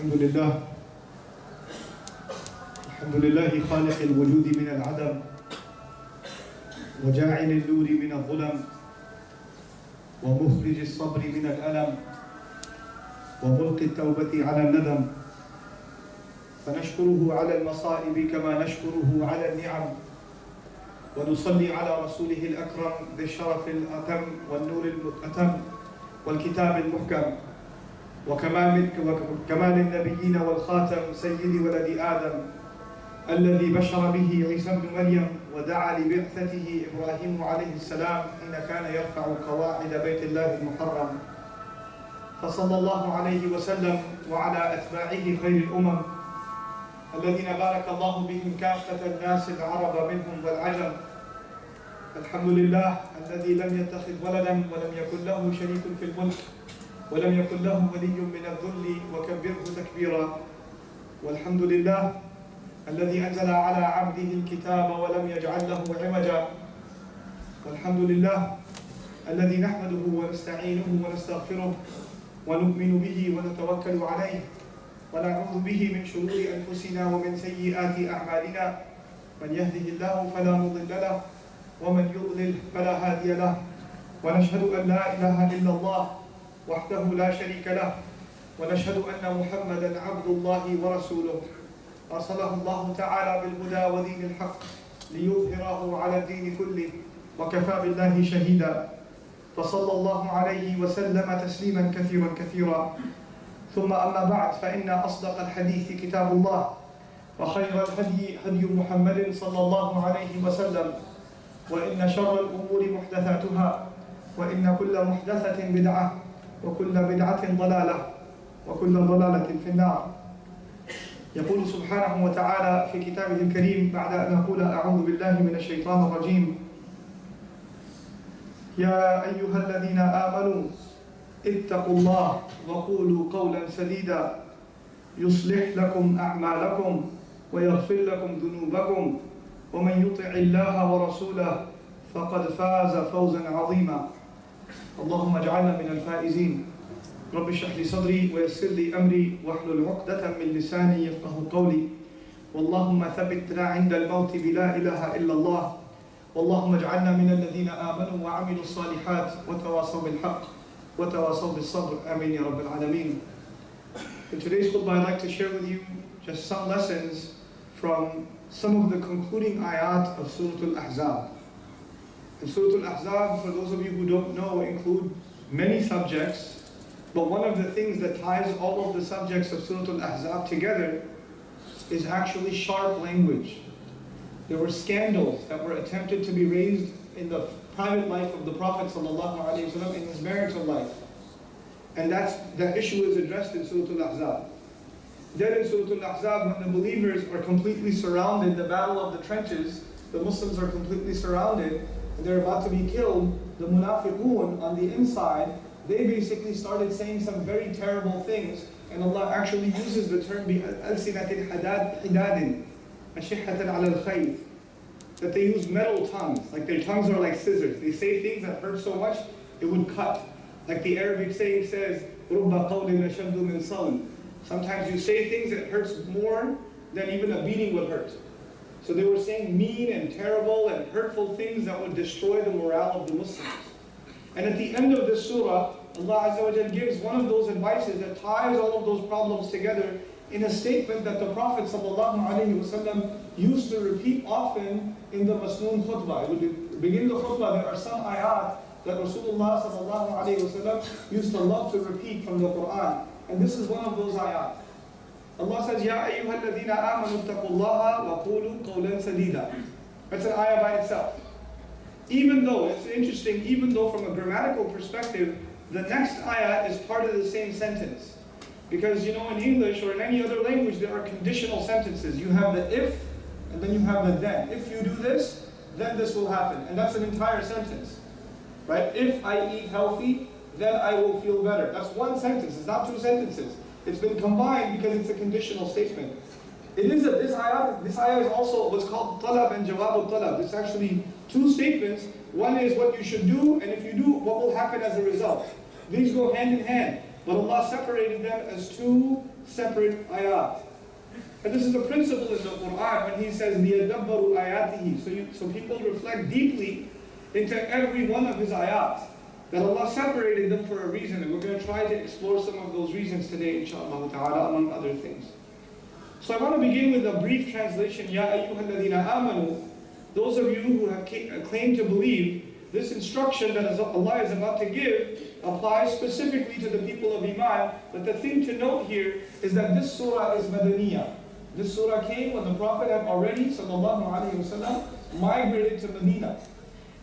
الحمد لله خالق الوجود من العدم وجاعل النور من الظلم ومخرج الصبر من الألم وملقي التوبة على الندم، فنشكره على المصائب كما نشكره على النعم، ونصلي على رسوله الأكرم بالشرف الأتم والنور الأتم والكتاب المحكم وكمال النبيين والخاتم سيد ولد آدم الذي بشر به عيسى بن مريم ودعا لبعثته إبراهيم عليه السلام حين كان يرفع قواعد بيت الله المحرم، فصلى الله عليه وسلم وعلى أتباعه خير الأمم الذين بارك الله بهم كافة الناس العرب منهم والعجم. الحمد لله الذي لم يتخذ ولدا ولم يكن له شريك في الملك ولم يكن له ولي من الذل وكبره تكبيرا. والحمد لله الذي أنزل على عبده الكتاب ولم يجعل له عوجا. والحمد لله الذي نحمده ونستعينه ونستغفره ونؤمن به ونتوكل عليه ونعوذ به من شرور أنفسنا ومن سيئات أعمالنا، من يهده الله فلا مضل له ومن يضلل فلا هادي له، ونشهد أن لا إله إلا الله وحده لا شريك له، ونشهد أن محمدا عبد الله ورسوله أرسله الله تعالى بالهدى ودين الحق ليظهره على الدين كله وكفى بالله شهيدا. فصلى الله عليه وسلم تسليما كثيرا كثيرا. ثم أما بعد، فإن أصدق الحديث كتاب الله، وخير الهدي هدي محمد صلى الله عليه وسلم، وإن شر الأمور محدثاتها، وإن كل محدثة بدعة، وكل بدعة ضلالة، وكل ضلالة في النار. يقول سبحانه وتعالى في كتابه الكريم بعد أن نقول أعوذ بالله من الشيطان الرجيم: يا أيها الذين آمنوا اتقوا الله وقولوا قولا سديدا يصلح لكم أعمالكم ويغفر لكم ذنوبكم ومن يطع الله ورسوله فقد فاز فوزا عظيما. اللهم اجعلنا من الفائزين. رب اشرح لي صدري ويسر لي أمري واحلل عقدة من لساني يفقهوا قولي. واللهم ثبتنا عند الموت بلا إله إلا الله. واللهم اجعلنا من الذين آمنوا وعملوا الصالحات وتواصوا بالحق وتواصوا بالصبر. آمين يا رب العالمين. In today's khutbah, I'd like to share with you just some lessons from some of the concluding ayat of Surah Al-Ahzab. And Surah Al-Ahzab, for those of you who don't know, include many subjects, but one of the things that ties all of the subjects of Surah Al-Ahzab together is actually sharp language. There were scandals that were attempted to be raised in the private life of the Prophet ﷺ in his marital life. And that issue is addressed in Surah Al-Ahzab. Then in Surah Al-Ahzab, when the believers are completely surrounded, the battle of the trenches, the Muslims are completely surrounded, and they're about to be killed, the munafiqun on the inside, they basically started saying some very terrible things, and Allah actually uses the term بِأَلْسِنَةٍ حِدَادٍ أَشِحَّةً عَلَى الْخَيْرِ, that they use metal tongues, like their tongues are like scissors. They say things that hurt so much, it would cut. Like the Arabic saying says, رُبَّ قَوْلٍ أَشَدُّ مِنْ صَوْنٍ. Sometimes you say things that hurts more than even a beating would hurt. So they were saying mean and terrible and hurtful things that would destroy the morale of the Muslims. And at the end of this surah, Allah Azza wa Jal gives one of those advices that ties all of those problems together in a statement that the Prophet ﷺ used to repeat often in the Masnoon Khutbah. It would begin the Khutbah, there are some ayat that Rasulullah ﷺ used to love to repeat from the Quran. And this is one of those ayat. Allah says, Ya ayyuha alladhina amanu ittaqullaha wa qulu qawlan sadida. That's an ayah by itself. Even though, it's interesting, even though from a grammatical perspective, the next ayah is part of the same sentence. Because in English or in any other language, there are conditional sentences. You have the if, and then you have the then. If you do this, then this will happen. And that's an entire sentence. Right? If I eat healthy, then I will feel better. That's one sentence, it's not two sentences. It's been combined because it's a conditional statement. This ayah is also what's called talab and jawab al-talab. It's actually two statements. One is what you should do, and if you do, what will happen as a result. These go hand in hand. But Allah separated them as two separate ayat. And this is a principle in the Quran when he says, لِيَدَبَّرُوا آيَاتِهِ. So people reflect deeply into every one of his ayat. That Allah separated them for a reason. And we're going to try to explore some of those reasons today, inshaAllah ta'ala, among other things. So I want to begin with a brief translation. Ya ayyuhal ladhina amanu. Those of you who have claimed to believe, this instruction that Allah is about to give applies specifically to the people of Iman. But the thing to note here is that this surah is Madaniyah. This surah came when the Prophet had already, sallallahu alayhi wasallam, migrated to Medina.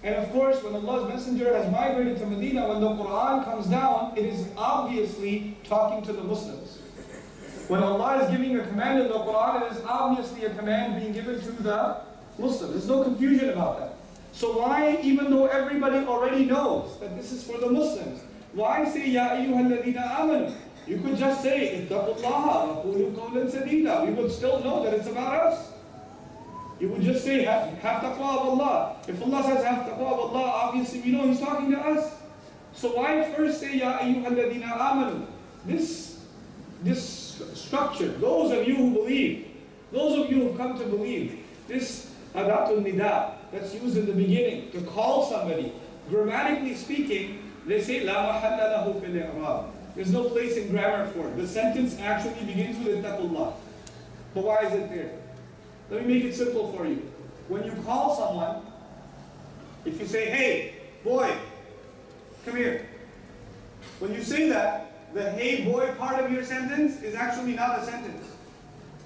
And of course, when Allah's Messenger has migrated to Medina, when the Quran comes down, it is obviously talking to the Muslims. When Allah is giving a command in the Quran, it is obviously a command being given to the Muslims. There's no confusion about that. So why, even though everybody already knows that this is for the Muslims, why say, Ya ayyuhal ladhina amanu? You could just say, ittaqullaha wa qulu qawlan sadida. We would still know that it's about us. You would just say, have taqwa of Allah. If Allah says, have taqwa of Allah, obviously we know He's talking to us. So why first say, Ya ayyuhal ladhina amanu? This structure, those of you who believe, those of you who have come to believe, this adatul nida, that's used in the beginning to call somebody. Grammatically speaking, they say, La mahalla lahu fil i'rab. There's no place in grammar for it. The sentence actually begins with ittaqullah. But why is it there? Let me make it simple for you. When you call someone, if you say, hey, boy, come here. When you say that, the hey, boy part of your sentence is actually not a sentence.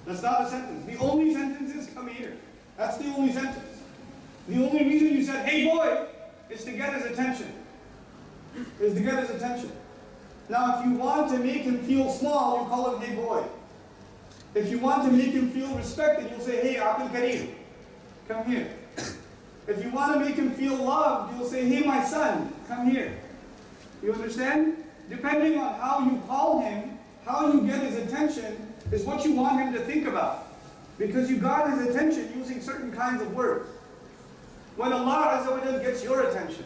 That's not a sentence. The only sentence is come here. That's the only sentence. The only reason you said, hey, boy, is to get his attention. Is to get his attention. Now, if you want to make him feel small, you call him, hey, boy. If you want to make him feel respected, you'll say, hey, Abdul Kareem, come here. If you want to make him feel loved, you'll say, hey, my son, come here. You understand? Depending on how you call him, how you get his attention, is what you want him to think about. Because you got his attention using certain kinds of words. When Allah Azza wa Jal gets your attention,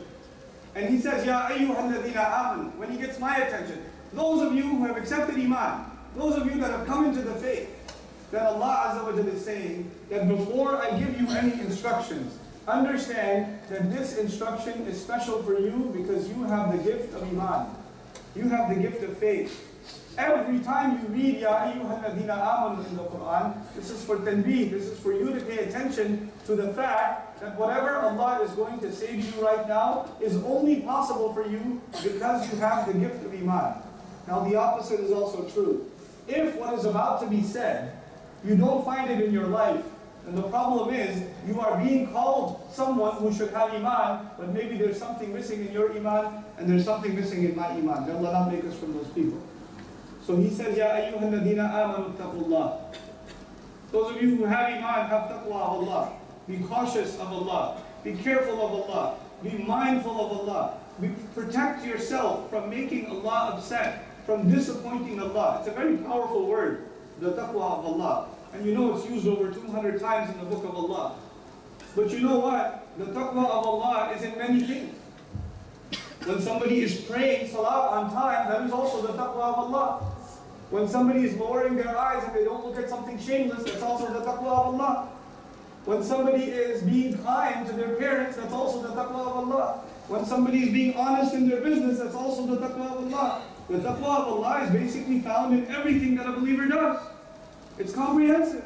and He says, Ya ayyuhal ladhina amanu, when He gets my attention, those of you who have accepted Iman, those of you that have come into the faith, then Allah Azza wa Jal is saying that before I give you any instructions, understand that this instruction is special for you because you have the gift of Iman. You have the gift of faith. Every time you read Ya ayyuhal ladhina amanu in the Quran, this is for tanbih, this is for you to pay attention to the fact that whatever Allah is going to say to you right now is only possible for you because you have the gift of Iman. Now the opposite is also true. If what is about to be said, you don't find it in your life, and the problem is you are being called someone who should have Iman, but maybe there's something missing in your Iman, and there's something missing in my Iman. May Allah not make us from those people. So He says, Ya ayyuhal ladhina amanu taqullah. Those of you who have Iman, have taqwa of Allah. Be cautious of Allah. Be careful of Allah. Be mindful of Allah. Protect yourself from making Allah upset, from disappointing Allah. It's a very powerful word, the taqwa of Allah. And you know it's used over 200 times in the book of Allah. But you know what? The taqwa of Allah is in many things. When somebody is praying salat on time, that is also the taqwa of Allah. When somebody is lowering their eyes and they don't look at something shameless, that's also the taqwa of Allah. When somebody is being kind to their parents, that's also the taqwa of Allah. When somebody is being honest in their business, that's also the taqwa of Allah. The taqwa of Allah is basically found in everything that a believer does. It's comprehensive.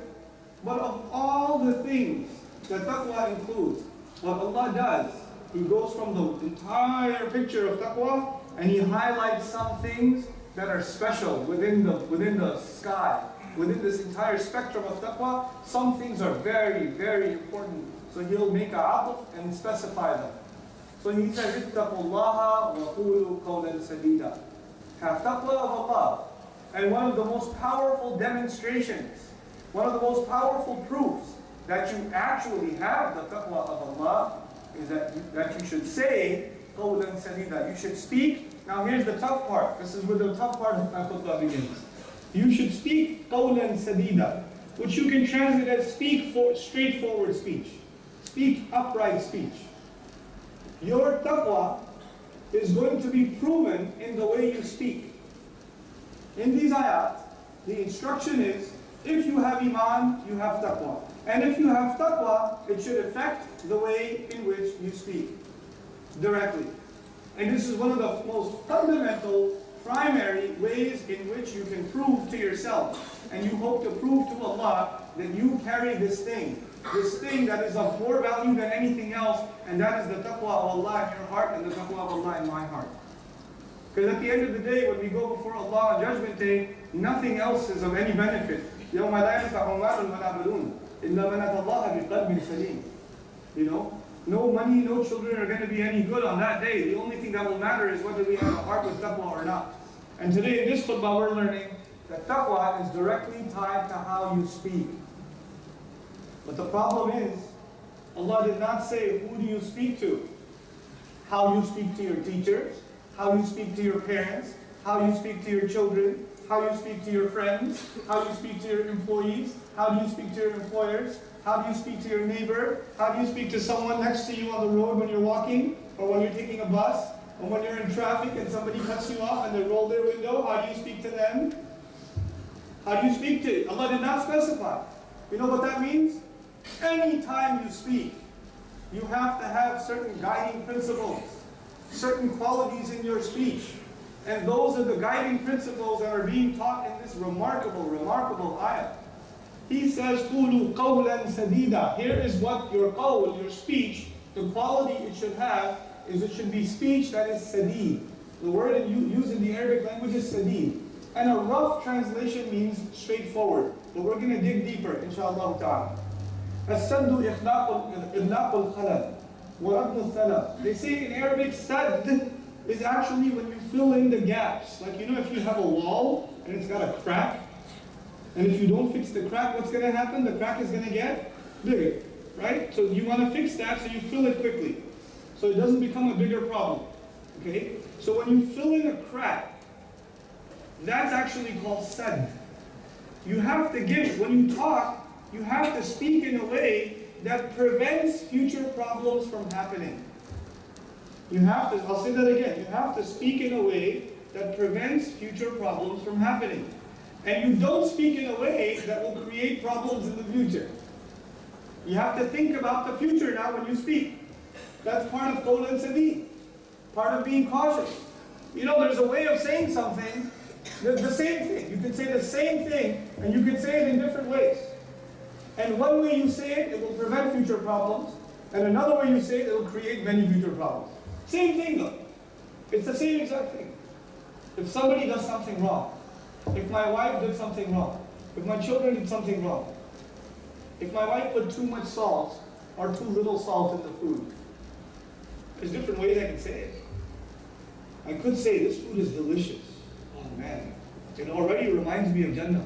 But of all the things that taqwa includes, what Allah does, He goes from the entire picture of taqwa and He highlights some things that are special within the sky, within this entire spectrum of taqwa. Some things are very, very important. So He'll make a atuf and specify them. So He says, ittaqullaha wa qulu qawlan sadida. Have taqwa of Allah. And one of the most powerful demonstrations, one of the most powerful proofs that you actually have the taqwa of Allah is that you should say qawlan sadida. You should speak. Now here's the tough part. This is where the tough part of my khutbah begins. You should speak qawlan sadida, which you can translate as straightforward speech. Speak upright speech. Your taqwa is going to be proven in the way you speak. In these ayat, The instruction is, if you have iman, you have taqwa. And if you have taqwa, it should affect the way in which you speak directly. And this is one of the most fundamental, primary ways in which you can prove to yourself, and you hope to prove to Allah that you carry this thing that is of more value than anything else, and that is the taqwa of Allah in your heart and the taqwa of Allah in my heart. Because at the end of the day, when we go before Allah on Judgment Day, nothing else is of any benefit. يَوْمَ لَا يَنْفَعُ مَالٌ وَلَا بَنُونَ إِلَّا مَنْ أَتَى اللَّهَ بِقَلْبٍ سَلِيمٍ. You know, no money, no children are going to be any good on that day. The only thing that will matter is whether we have a heart with taqwa or not. And today in this khutbah we're learning that taqwa is directly tied to how you speak. But the problem is, Allah did not say who do you speak to. How you speak to your teachers, how you speak to your parents, how you speak to your children, how you speak to your friends, how you speak to your employees, how do you speak to your employers, how do you speak to your neighbor, how do you speak to someone next to you on the road when you're walking, or when you're taking a bus, or when you're in traffic and somebody cuts you off and they roll their window, how do you speak to them? How do you speak to? Allah did not specify. You know what that means? Anytime you speak, you have to have certain guiding principles, certain qualities in your speech. And those are the guiding principles that are being taught in this remarkable ayah. He says, قُولُوا قَوْلًا سَدِيدًا. Here is what your qawl, your speech, the quality it should have, is it should be speech that is sadid. The word used in the Arabic language is sadid. And a rough translation means straightforward. But we're going to dig deeper, inshallah ta'ala. السد إغلاق الخلل ورد الثلث. They say in Arabic, sad is actually when you fill in the gaps. Like, you know, if you have a wall and it's got a crack, and if you don't fix the crack, what's going to happen? The crack is going to get bigger, right? So you want to fix that so you fill it quickly, so it doesn't become a bigger problem, okay? So when you fill in a crack, that's actually called sad. You have to give, when you talk, you have to speak in a way that prevents future problems from happening. You have to, I'll say that again, you have to speak in a way that prevents future problems from happening. And you don't speak in a way that will create problems in the future. You have to think about the future now when you speak. That's part of qawl and sadid, part of being cautious. You know, there's a way of saying something, the same thing. You can say the same thing, and you can say it in different ways. And one way you say it, it will prevent future problems. And another way you say it, it will create many future problems. Same thing though. It's the same exact thing. If somebody does something wrong, if my wife did something wrong, if my children did something wrong, if my wife put too much salt or too little salt in the food, there's different ways I can say it. I could say, this food is delicious. Oh man, it already reminds me of Jannah.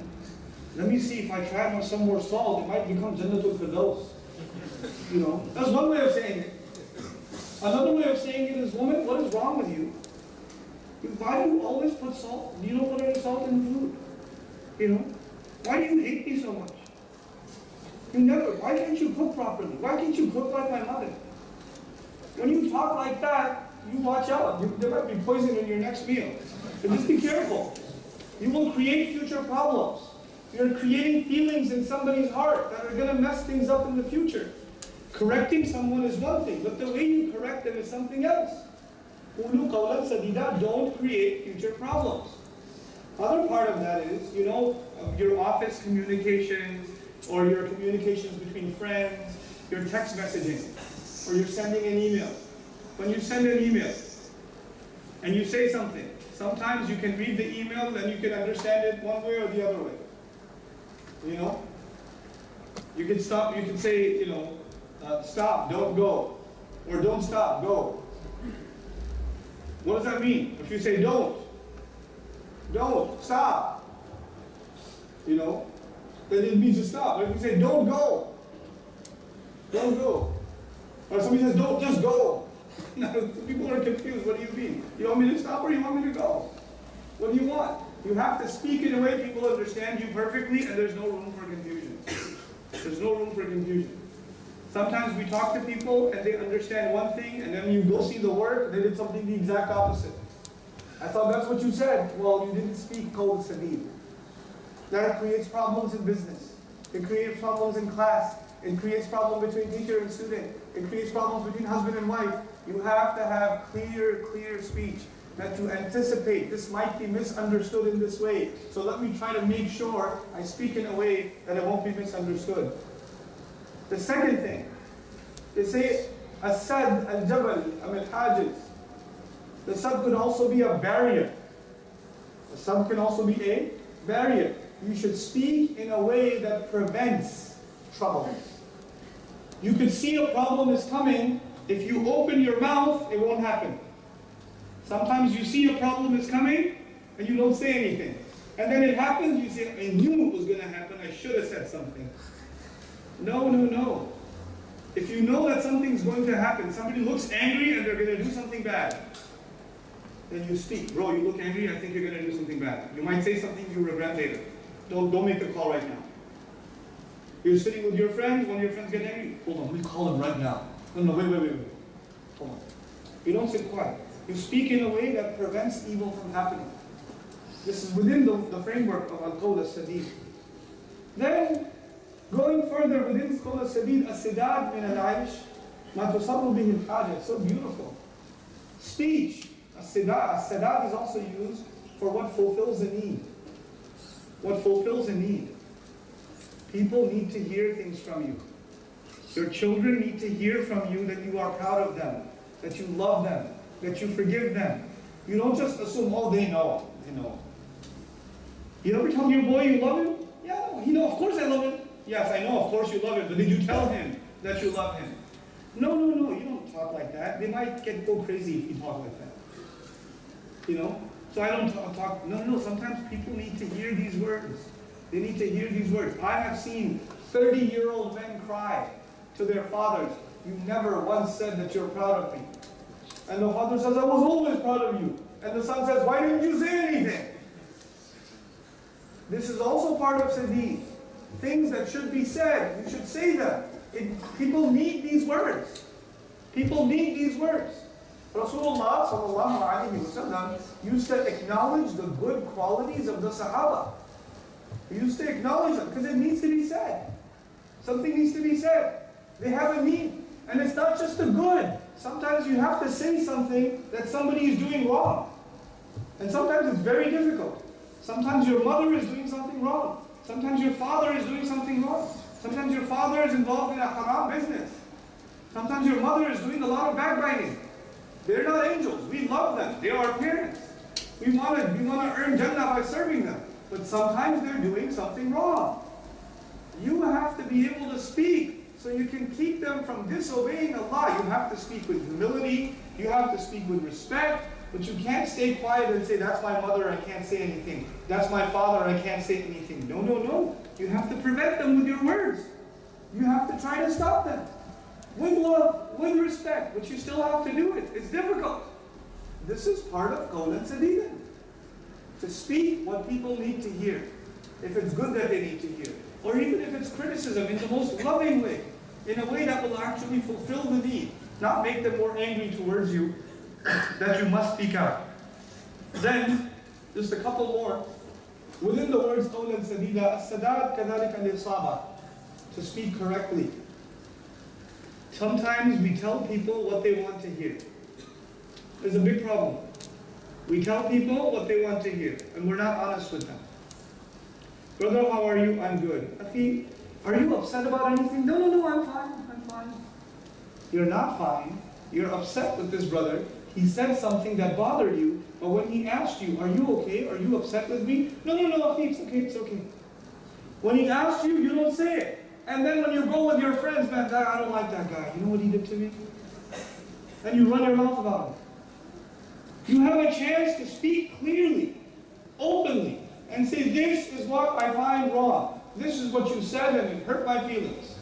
Let me see if I try some more salt, it might become Jannatul Firdaus. You know, that's one way of saying it. Another way of saying it is, woman, what is wrong with you? Why do you always put salt? You don't put any salt in the food. You know? Why do you hate me so much? You never. Why can't you cook properly? Why can't you cook like my mother? When you talk like that, you watch out. There might be poison in your next meal. So just be careful. You will create future problems. You're creating feelings in somebody's heart that are going to mess things up in the future. Correcting someone is one thing, but the way you correct them is something else. Don't create future problems. Other part of that is, you know, your office communications, or your communications between friends, your text messaging, or you're sending an email. When you send an email and you say something, sometimes you can read the email and you can understand it one way or the other way. You know? You can stop, you can say, you know, stop, don't go. Or don't stop, go. What does that mean? If you say don't, stop. You know? Then it means to stop. But if you say don't go. Or somebody says don't, just go. Now, people are confused. What do you mean? You want me to stop or you want me to go? What do you want? You have to speak in a way people understand you perfectly, and there's no room for confusion. There's no room for confusion. Sometimes we talk to people and they understand one thing, and then you go see the work, they did something the exact opposite. I thought that's what you said. Well, you didn't speak qawl sadid. That creates problems in business. It creates problems in class. It creates problems between teacher and student. It creates problems between husband and wife. You have to have clear speech that you anticipate this might be misunderstood in this way. So let me try to make sure I speak in a way that it won't be misunderstood. The second thing, they say, As-sad al-jabal am al-hajiz. The sad could also be a barrier. The sad can also be a barrier. You should speak in a way that prevents trouble. You could see a problem is coming. If you open your mouth, it won't happen. Sometimes you see a problem is coming and you don't say anything. And then it happens, you say, I knew it was going to happen, I should have said something. No. If you know that something's going to happen, somebody looks angry and they're going to do something bad, then you speak. Bro, you look angry, I think you're going to do something bad. You might say something you regret later. Don't make the call right now. You're sitting with your friends, one of your friends get angry. Hold on, let me call him right now. No, wait. Hold on. You don't sit quiet. You speak in a way that prevents evil from happening. This is within the framework of al-qawl as-sadid. Then, going further within al-qawl as-sadid, as-sidad min al-aish, ma tusarru bihi al-haja. It's so beautiful. Speech, as-sadad is also used for what fulfills a need. What fulfills a need. People need to hear things from you. Your children need to hear from you that you are proud of them, that you love them, that you forgive them. You don't just assume, oh, they know. You ever tell your boy you love him? Yeah, he knows, of course I love him. Yes, I know, of course you love him, but did you tell him that you love him? No, you don't talk like that. They might go crazy if you talk like that. So I don't talk, no, sometimes people need to hear these words. They need to hear these words. I have seen 30-year-old men cry to their fathers, you never once said that you're proud of me. And the father says, I was always proud of you. And the son says, why didn't you say anything? This is also part of sadid. Things that should be said, you should say them. People need these words. People need these words. Rasulullah sallallahu alaihi wasallam used to acknowledge the good qualities of the Sahaba. He used to acknowledge them because it needs to be said. Something needs to be said. They have a need. And it's not just the good. Sometimes you have to say something that somebody is doing wrong. And sometimes it's very difficult. Sometimes your mother is doing something wrong. Sometimes your father is doing something wrong. Sometimes your father is involved in a haram business. Sometimes your mother is doing a lot of backbiting. They're not angels. We love them. They are our parents. We want to earn Jannah by serving them. But sometimes they're doing something wrong. You have to be able to speak so you can keep them from disobeying Allah. You have to speak with humility. You have to speak with respect. But you can't stay quiet and say, that's my mother, I can't say anything. That's my father, I can't say anything. No. You have to prevent them with your words. You have to try to stop them. With love, with respect, but you still have to do it. It's difficult. This is part of qawl sadid. To speak what people need to hear. If it's good that they need to hear. Or even if it's criticism in the most loving way. In a way that will actually fulfill the need. Not make them more angry towards you. That you must speak out. Then, just a couple more. Within the words qawl sadida, as-sadad kadhalika al-isaba. To speak correctly. Sometimes we tell people what they want to hear. There's a big problem. We tell people what they want to hear, and we're not honest with them. Brother, how are you? I'm good. Akhi, are you upset about anything? No, I'm fine. You're not fine. You're upset with this brother. He said something that bothered you, but when he asked you, are you okay? Are you upset with me? No, Akhi, it's okay. When he asked you, you don't say it. And then when you go with your friends, man, I don't like that guy. You know what he did to me? And you run your mouth about him. You have a chance to speak clearly, openly, and say, this is what I find wrong. This is what you said and it hurt my feelings.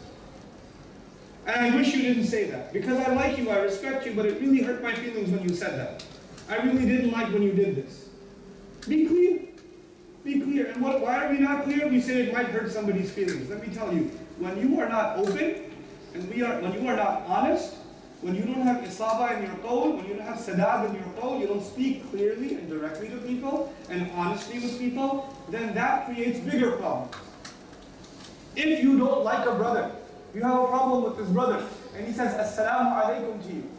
And I wish you didn't say that. Because I like you, I respect you, but it really hurt my feelings when you said that. I really didn't like when you did this. Be clear. Be clear. And why are we not clear? We say it might hurt somebody's feelings. Let me tell you, when you are not open, and when you are not honest, When you don't have isaba in your qawl, when you don't have sadad in your qawl, you don't speak clearly and directly to people and honestly with people, then that creates bigger problems. If you don't like a brother, you have a problem with this brother, and he says assalamu alaikum to you,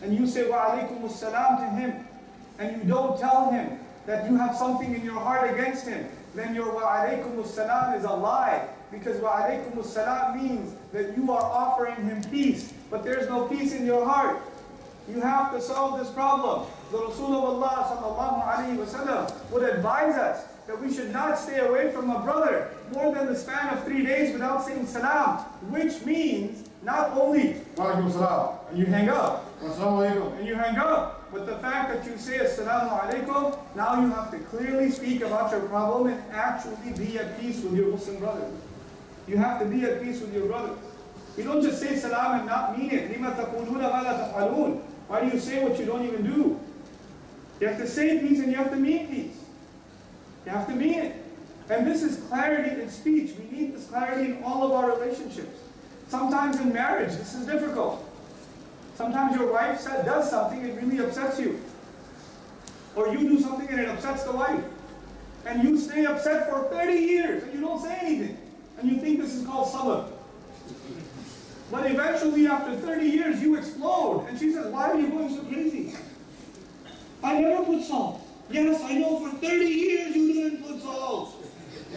and you say wa alaikum assalam to him, and you don't tell him that you have something in your heart against him, then your wa alaikum assalam is a lie. Because wa alaikum assalam means that you are offering him peace, but there's no peace in your heart. You have to solve this problem. The Rasulullah sallallahu alaihi wasallam would advise us that we should not stay away from a brother more than the span of 3 days without saying salam, which means not only wa alaikum salam and you hang up, assalamu alaikum and you hang up, but the fact that you say assalamu alaikum, now you have to clearly speak about your problem and actually be at peace with your Muslim brother. You have to be at peace with your brother. You don't just say salam and not mean it. لِمَ تَقُولُونَ مَا لَا تَفْعَلُونَ. Why do you say what you don't even do? You have to say peace and you have to mean peace. You have to mean it. And this is clarity in speech. We need this clarity in all of our relationships. Sometimes in marriage, this is difficult. Sometimes your wife does something and it really upsets you. Or you do something and it upsets the wife. And you stay upset for 30 years and you don't say anything. And you think this is called sabr. But eventually after 30 years you explode. And she says, why are you going so crazy? I never put salt. Yes, I know for 30 years you didn't put salt.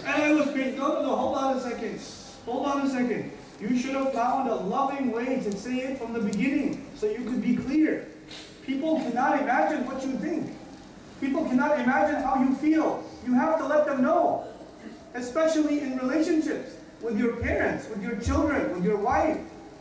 And I was crazy. No, hold on a second. Hold on a second. You should have found a loving way to say it from the beginning so you could be clear. People cannot imagine what you think. People cannot imagine how you feel. You have to let them know. Especially in relationships with your parents, with your children, with your wife,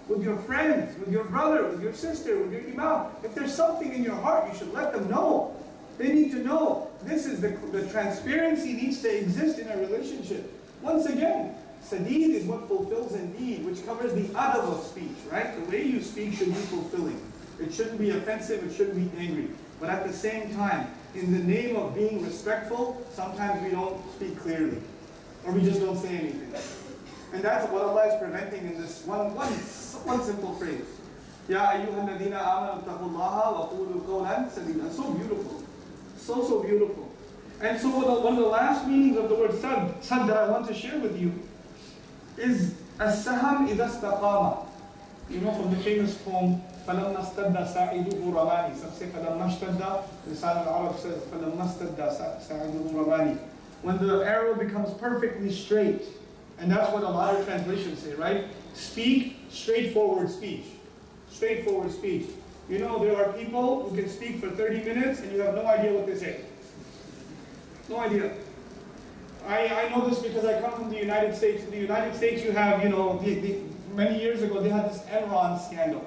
with your friends, with your brother, with your sister, with your imam. If there's something in your heart, you should let them know. They need to know. This is the transparency needs to exist in a relationship. Once again, Sadeed is what fulfills a need, which covers the adab of speech, right? The way you speak should be fulfilling. It shouldn't be offensive, it shouldn't be angry. But at the same time, in the name of being respectful, sometimes we don't speak clearly. Or we just don't say anything. And that's what Allah is preventing in this one simple phrase. Ya ayyuha alladhina amanu taqullaha wa qulu qawlan sadida. So beautiful. So beautiful. And so one of the last meanings of the word sad that I want to share with you is as-saham idha istaqama. You know from the famous poem, فَلَمَّا اسْتَدَّ سَاعِدُهُ رَمَانِي. Some say فَلَمَّا اشْتَدَّ, Lisan al-Arab says فَلَمَّا اسْتَدَّ سَاعِدُهُ رَمَانِي. When the arrow becomes perfectly straight, and that's what a lot of translations say, right? Speak straightforward speech. Straightforward speech. You know, there are people who can speak for 30 minutes and you have no idea what they say. No idea. I know this because I come from the United States. In the United States you have, you know, many years ago they had this Enron scandal.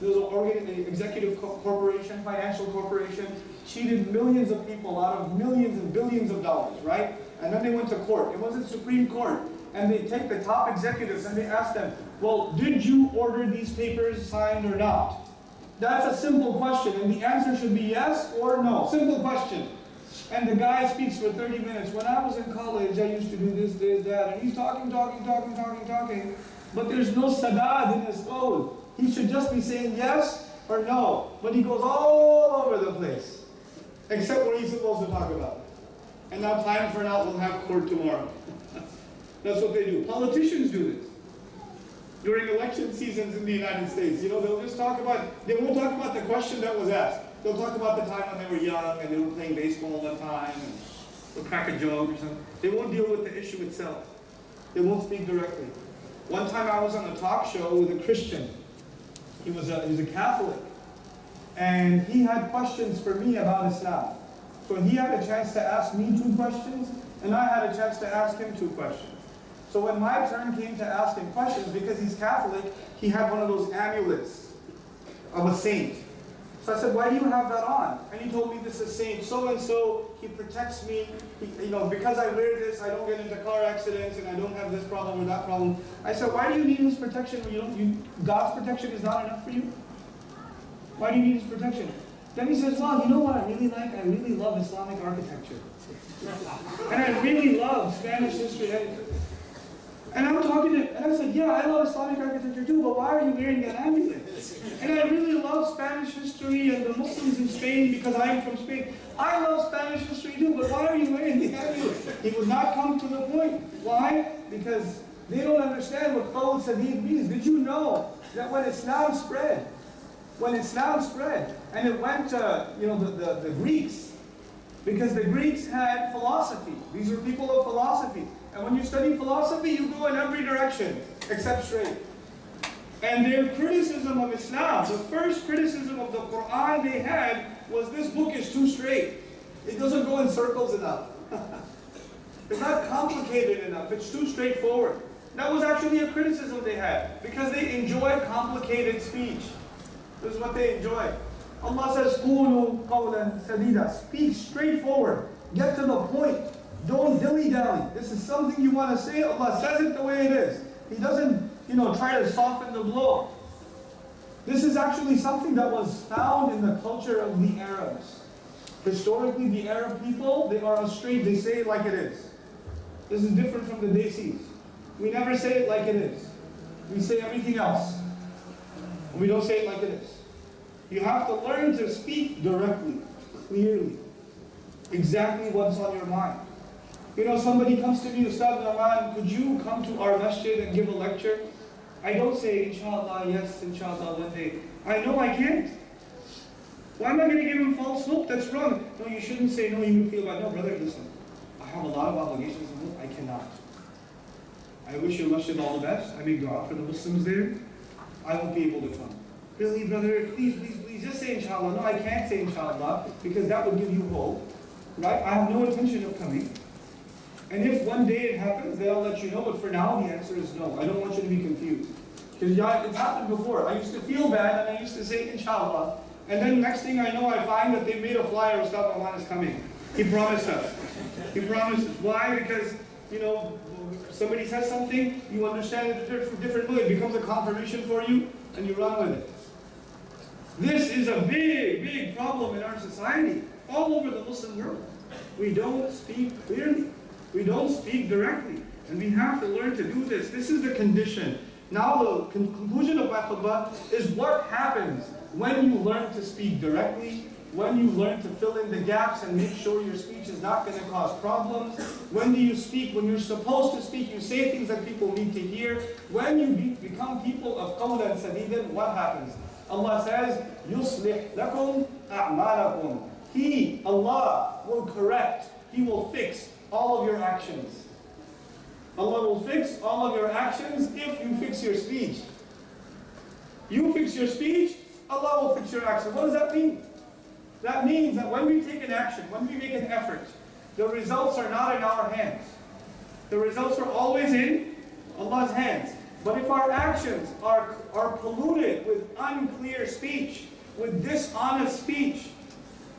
There was an executive corporation, financial corporation, cheated millions of people out of millions and billions of dollars, right? And then they went to court. It was the Supreme Court. And they take the top executives and they ask them, well, did you order these papers signed or not? That's a simple question. And the answer should be yes or no. Simple question. And the guy speaks for 30 minutes. When I was in college, I used to do this, that. And he's talking. But there's no sadad in his code. He should just be saying yes or no. But he goes all over the place. Except what he's supposed to talk about. And now time for now, we'll have court tomorrow. That's what they do. Politicians do this. During election seasons in the United States, you know, they won't talk about the question that was asked. They'll talk about the time when they were young and they were playing baseball all the time and they'll crack a joke or something. They won't deal with the issue itself. They won't speak directly. One time I was on a talk show with a Christian. He was a Catholic. And he had questions for me about Islam. So he had a chance to ask me 2 questions, and I had a chance to ask him 2 questions. So when my turn came to ask him questions, because he's Catholic, he had one of those amulets of a saint. So I said, why do you have that on? And he told me this is saint so-and-so, he protects me. Because I wear this, I don't get into car accidents, and I don't have this problem or that problem. I said, why do you need his protection when God's protection is not enough for you? Why do you need his protection? Then he says, well, you know what I really like? I really love Islamic architecture. And I really love Spanish history. And I'm talking to him, and I said, yeah, I love Islamic architecture too, but why are you wearing an amulet? And I really love Spanish history and the Muslims in Spain because I am from Spain. I love Spanish history too, but why are you wearing the amulet? He would not come to the point. Why? Because they don't understand what qawl sadid means. Did you know that when Islam spread, and it went to the Greeks, because the Greeks had philosophy. These were people of philosophy. And when you study philosophy, you go in every direction except straight. And their criticism of Islam, the first criticism of the Quran they had was this book is too straight. It doesn't go in circles enough. It's not complicated enough. It's too straightforward. That was actually a criticism they had because they enjoy complicated speech. This is what they enjoy. Allah says, "Qulu qawlan sadida." Speak straightforward. Get to the point. Don't dilly-dally. This is something you want to say. Allah says it the way it is. He doesn't, try to soften the blow. This is actually something that was found in the culture of the Arabs. Historically, the Arab people, they are straight. They say it like it is. This is different from the Desis. We never say it like it is. We say everything else. We don't say it like it is. You have to learn to speak directly, clearly, exactly what's on your mind. Somebody comes to me, Ustad Nassau, could you come to our masjid and give a lecture? I don't say, inshallah, yes, inshallah, one day. I know I can't. Why am I going to give him false hope? That's wrong. No, you shouldn't say, no, you feel bad. No, brother, listen. I have a lot of obligations. I cannot. I wish your masjid all the best. I make dua for the Muslims there. I won't be able to come. Really, brother, please, just say inshallah. No, I can't say inshallah because that would give you hope. Right? I have no intention of coming. And if one day it happens, then I'll let you know. But for now, the answer is no. I don't want you to be confused. Because it's happened before. I used to feel bad and I used to say inshallah. And then next thing I know, I find that they made a flyer, Ustad Nassau is coming. He promised us. He promised. Why? Because, somebody says something, you understand it a different way. It becomes a confirmation for you, and you run with it. This is a big, big problem in our society, all over the Muslim world. We don't speak clearly. We don't speak directly. And we have to learn to do this. This is the condition. Now the conclusion of my khutbah is what happens when you learn to speak directly, when you learn to fill in the gaps and make sure your speech is not going to cause problems. When do you speak? When you're supposed to speak, you say things that people need to hear. When you become people of qawlan sadidan, what happens? Allah says, يُصْلِحْ لَكُمْ أَعْمَالَكُمْ. He, Allah, will correct. He will fix all of your actions. Allah will fix all of your actions if you fix your speech. You fix your speech, Allah will fix your action. What does that mean? That means that when we take an action, when we make an effort, the results are not in our hands. The results are always in Allah's hands. But if our actions are polluted with unclear speech, with dishonest speech,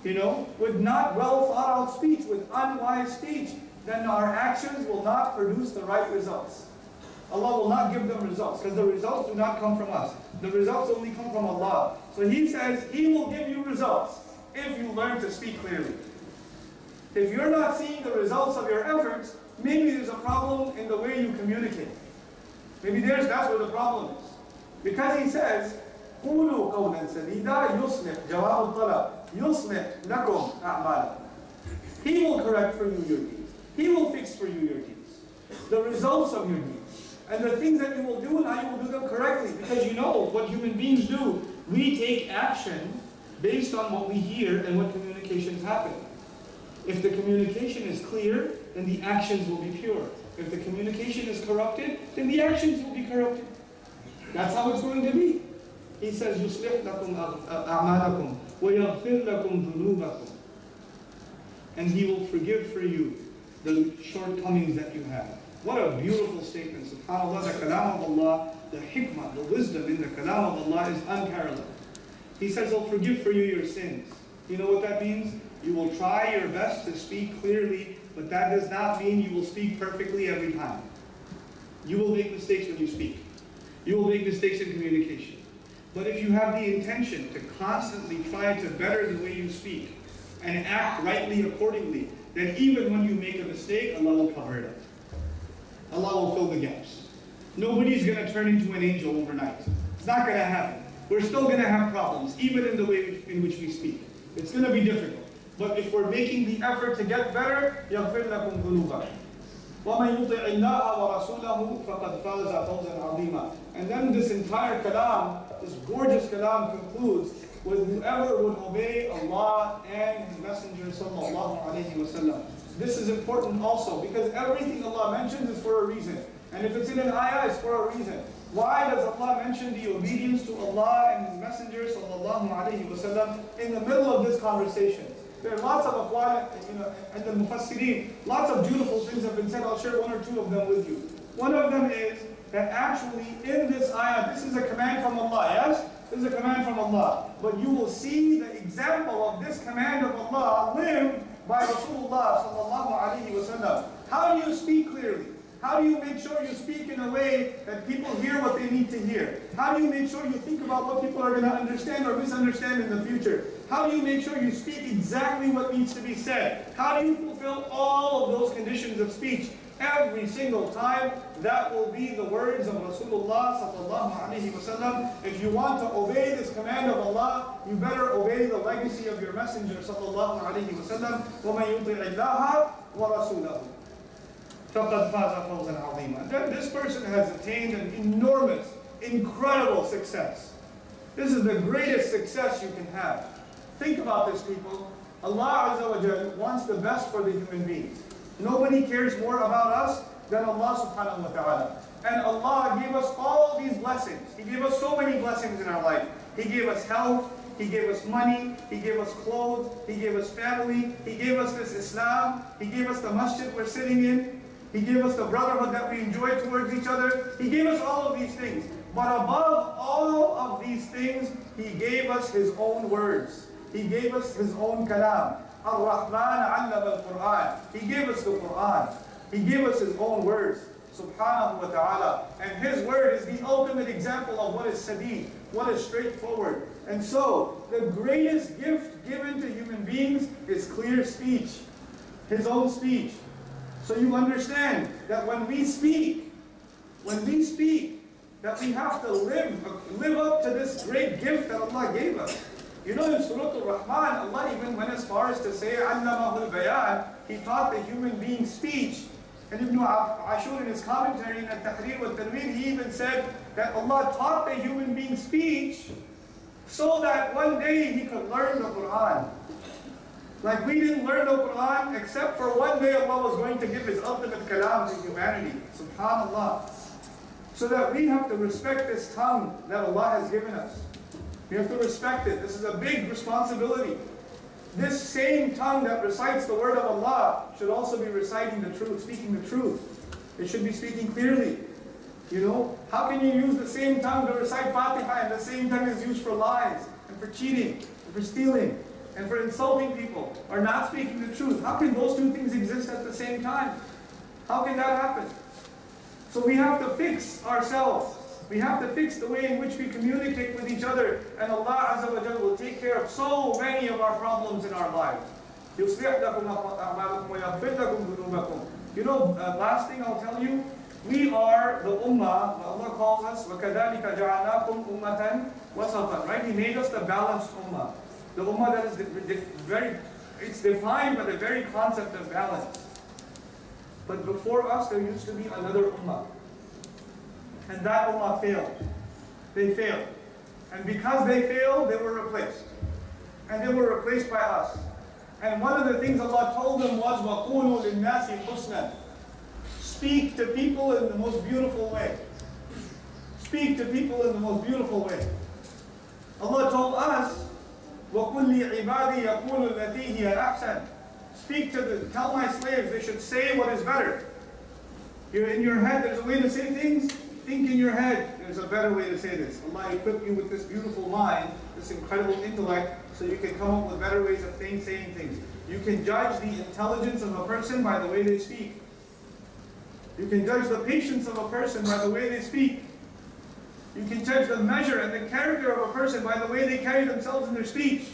with not well thought out speech, with unwise speech, then our actions will not produce the right results. Allah will not give them results, because the results do not come from us. The results only come from Allah. So He says He will give you results if you learn to speak clearly. If you're not seeing the results of your efforts, maybe there's a problem in the way you communicate. Maybe that's where the problem is. Because He says, قُولُوا قَوْلًا سَدِيدًا يُصْلِحْ جَوَابُ الطَّلَبِ يُصْلِحْ لَكُمْ أَعْمَالَكُمْ. He will correct for you your deeds. He will fix for you your deeds. The results of your deeds. And the things that you will do and how you will do them correctly. Because you know what human beings do. We take action based on what we hear and what communications happen. If the communication is clear, then the actions will be pure. If the communication is corrupted, then the actions will be corrupted. That's how it's going to be. He says, يُصْلِحْ لَكُمْ أَعْمَالَكُمْ وَيَغْفِرْ لَكُمْ ذُنُوبَكُمْ. And He will forgive for you the shortcomings that you have. What a beautiful statement. SubhanAllah, the kalam of Allah, the hikmah, the wisdom in the kalam of Allah is unparalleled. He says He'll forgive for you your sins. You know what that means? You will try your best to speak clearly, but that does not mean you will speak perfectly every time. You will make mistakes when you speak. You will make mistakes in communication. But if you have the intention to constantly try to better the way you speak and act rightly accordingly, then even when you make a mistake, Allah will cover it up. Allah will fill the gaps. Nobody's going to turn into an angel overnight. It's not going to happen. We're still going to have problems, even in the way in which we speak. It's going to be difficult. But if we're making the effort to get better, يَغْفِرْ لَكُمْ ذُنُوبَكُمْ وَمَنْ يُطِعِ اللَّهَ وَرَسُولَهُ فَقَدْ فَازَ فَوْزًا عَظِيمًا. And then this entire kalam, this gorgeous kalam concludes with whoever would obey Allah and His Messenger sallallahu alaihi wasallam. This is important also because everything Allah mentions is for a reason. And if it's in an ayah, it's for a reason. Why does Allah mention the obedience to Allah and His Messenger sallallahu alaihi wasallam in the middle of this conversation? There are lots of aqwal, and the mufassirin, lots of beautiful things have been said. I'll share one or two of them with you. One of them is that actually in this ayah, this is a command from Allah, yes? This is a command from Allah. But you will see the example of this command of Allah lived by Rasulullah sallallahu alaihi wasallam. How do you speak clearly? How do you make sure you speak in a way that people hear what they need to hear? How do you make sure you think about what people are going to understand or misunderstand in the future? How do you make sure you speak exactly what needs to be said? How do you fulfill all of those conditions of speech every single time? That will be the words of Rasulullah sallallahu alaihi wasallam. If you want to obey this command of Allah, you better obey the legacy of your Messenger sallallahu alaihi wasallam. وَمَن يُطِعِ اللَّهَ وَرَسُولَهُ فَقَدْ فَازَ فَوْزًا عَظِيمًا. Then this person has attained an enormous, incredible success. This is the greatest success you can have. Think about this, people. Allah Azza wa Jal wants the best for the human beings. Nobody cares more about us than Allah subhanahu wa ta'ala. And Allah gave us all these blessings. He gave us so many blessings in our life. He gave us health. He gave us money. He gave us clothes. He gave us family. He gave us this Islam. He gave us the masjid we're sitting in. He gave us the brotherhood that we enjoy towards each other. He gave us all of these things. But above all of these things, He gave us His own words. He gave us His own kalam. Ar-Rahman 'allama al-Qur'an. He gave us the Qur'an. He gave us His own words. Subhanahu wa ta'ala. And His word is the ultimate example of what is sadid, what is straightforward. And so, the greatest gift given to human beings is clear speech. His own speech. So you understand that when we speak, that we have to live up to this great gift that Allah gave us. You know, in Surah Al-Rahman, Allah even went as far as to say, عَلَّمَهُ الْبَيَانِ. He taught the human being speech. And Ibn Ashur in his commentary in At-Tahrir wa Tanweer, he even said that Allah taught the human being speech so that one day he could learn the Qur'an. Like we didn't learn the Qur'an except for one day Allah was going to give His ultimate kalam to humanity. Subhanallah. So that we have to respect this tongue that Allah has given us. We have to respect it. This is a big responsibility. This same tongue that recites the word of Allah should also be reciting the truth, speaking the truth. It should be speaking clearly. You know, how can you use the same tongue to recite Fatiha and the same tongue is used for lies and for cheating and for stealing and for insulting people or not speaking the truth? How can those two things exist at the same time? How can that happen? So we have to fix ourselves. We have to fix the way in which we communicate with each other, and Allah Azza wa Jalla will take care of so many of our problems in our lives. You know, last thing I'll tell you, we are the ummah, Allah calls us, وَكَذَلِكَ جَعَلْنَاكُمْ أُمَّةً وَسَطًا, right? He made us the balanced ummah. The ummah that is it's defined by the very concept of balance. But before us, there used to be another ummah. And that ummah failed. They failed. And because they failed, they were replaced. And they were replaced by us. And one of the things Allah told them was, وَقُولُوا لِلنَّاسِ حُسْنًا. Speak to people in the most beautiful way. Speak to people in the most beautiful way. Allah told us, وَقُلْ لِعِبَادِي يَقُولُ الَّتِي هِيَ أَحْسَنُ. Tell my slaves they should say what is better. You're in your head, there's a way to say things. Think in your head, there's a better way to say this. Allah equipped you with this beautiful mind, this incredible intellect, so you can come up with better ways of saying things. You can judge the intelligence of a person by the way they speak. You can judge the patience of a person by the way they speak. You can judge the measure and the character of a person by the way they carry themselves in their speech.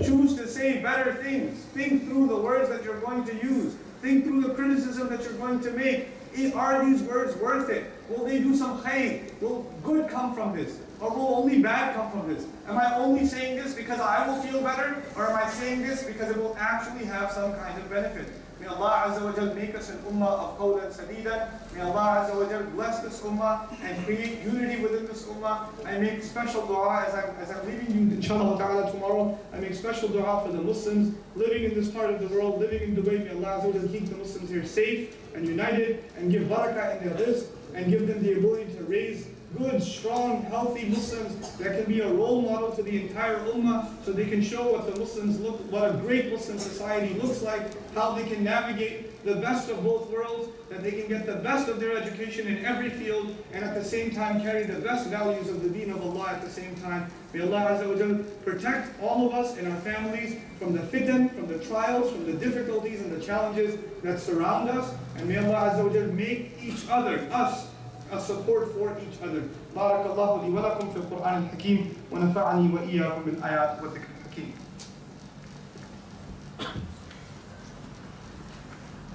Choose to say better things. Think through the words that you're going to use. Think through the criticism that you're going to make. Are these words worth it? Will they do some khayr? Will good come from this? Or will only bad come from this? Am I only saying this because I will feel better? Or am I saying this because it will actually have some kind of benefit? May Allah Azza wa Jal make us an ummah of qawlan sadida. May Allah Azza wa Jal bless this ummah and create unity within this ummah. I make special dua as I'm leaving you inshallah ta'ala tomorrow. I make special dua for the Muslims living in this part of the world, living in Dubai. May Allah Azza wa Jal keep the Muslims here safe and united and give barakah in their rizq and give them the ability to raise good, strong, healthy Muslims that can be a role model to the entire ummah, so they can show what the Muslims look, what a great Muslim society looks like, how they can navigate the best of both worlds, that they can get the best of their education in every field, and at the same time carry the best values of the deen of Allah at the same time. May Allah Azza wa Jal protect all of us and our families from the fitan, from the trials, from the difficulties and the challenges that surround us, and may Allah Azza wa Jal make each other, us, a support for each other. بارك الله لي ولكم في القرآن الحكيم ونفعني وإياكم بالآيات والذكر الحكيم.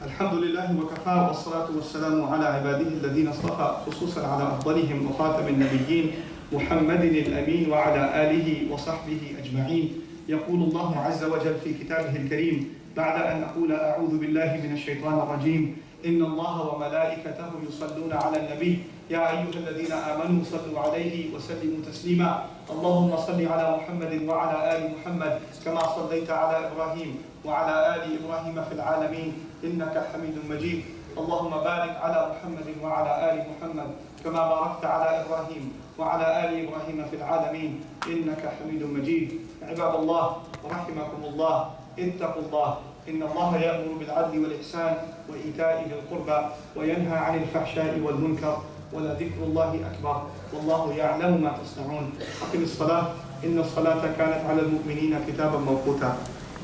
الحمد لله وكفى والصلاة والسلام على عباده الذين اصطفى خصوصا على أفضلهم وخاتم النبيين محمد الأمين وعلى آله وصحبه أجمعين. يقول الله عز وجل في كتابه الكريم بعد أن أقول أعوذ بالله من الشيطان الرجيم إن الله وملائكته يصلون على النبي يا أيها الذين آمنوا صلوا عليه وسلموا تسليما اللهم صل على محمد وعلى آل محمد كما صليت على إبراهيم وعلى آل إبراهيم في العالمين إنك حميد مجيد اللهم بارك على محمد وعلى آل محمد كما باركت على إبراهيم وعلى آل إبراهيم في العالمين إنك حميد مجيد. عباد الله رحمكم الله اتقوا الله إن الله يأمر بالعدل والإحسان وإيتاء ذي القربى وينهى عن الفحشاء والمنكر ولذكر الله أكبر والله يعلم ما تصنعون. أقم الصلاة إن الصلاة كانت على المؤمنين كتابا موقوتا.